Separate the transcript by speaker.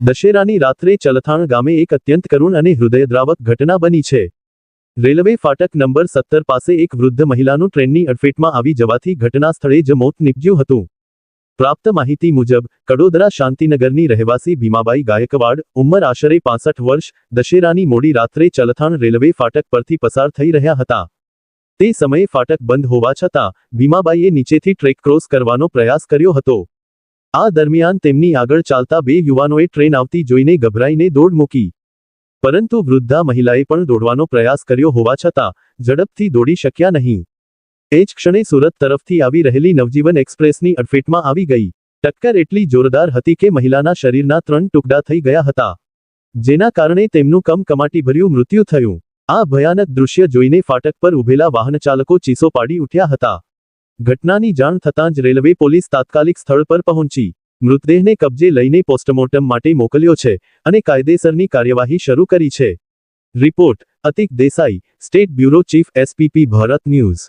Speaker 1: દશેરાની રાત્રે ચલથાણ ગામે એક અત્યંત કરુણ અને હૃદયદ્રાવક ઘટના બની છે. રેલવે ફાટક નંબર 17 પાસે એક વૃદ્ધ મહિલાનું ટ્રેનની અડફેટમાં આવી જવાથી ઘટના સ્થળે જ મોત નીપજ્યું હતું. પ્રાપ્ત માહિતી મુજબ કડોદરા શાંતિનગરની રહેવાસી ભીમાબાઈ ગાયકવાડ, ઉંમર આશરે 65 વર્ષ, દશેરાની મોડી રાત્રે ચલથાણ રેલવે ફાટક પરથી પસાર થઈ રહ્યા હતા. તે સમયે ફાટક બંધ હોવા છતાં ભીમાબાઈએ નીચેથી ટ્રેક ક્રોસ કરવાનો પ્રયાસ કર્યો હતો. આ દરમિયાન તેમની આગળ ચાલતા બે યુવાનોએ ટ્રેન આવતી જોઈને ગભરાઈને દોડ મૂકી. પરંતુ વૃદ્ધા મહિલાએ પણ દોડવાનો પ્રયાસ કર્યો હોવા છતાં ઝડપથી દોડી શક્યા નહીં. એ જ ક્ષણે સુરત તરફથી આવી રહેલી નવજીવન એક્સપ્રેસની અડફેટમાં આવી ગઈ. ટક્કર એટલી જોરદાર હતી કે મહિલાના શરીરના 3 ટુકડા થઈ ગયા હતા, જેના કારણે તેમનું કમકમાટીભર્યું મૃત્યુ થયું. આ ભયાનક દૃશ્ય જોઈને ફાટક પર ઊભેલા વાહનચાલકો ચીસો પાડી ઉઠ્યા હતા. ઘટનાની જાણ થતાં જ રેલવે પોલીસ તાત્કાલિક સ્થળ પર પહોંચી મૃતદેહને કબજે લઈને પોસ્ટમોર્ટમ માટે મોકલ્યો છે અને કાયદેસરની કાર્યવાહી શરૂ કરી છે. Report: Atiq Desai, state bureau chief, SPP Bharat news.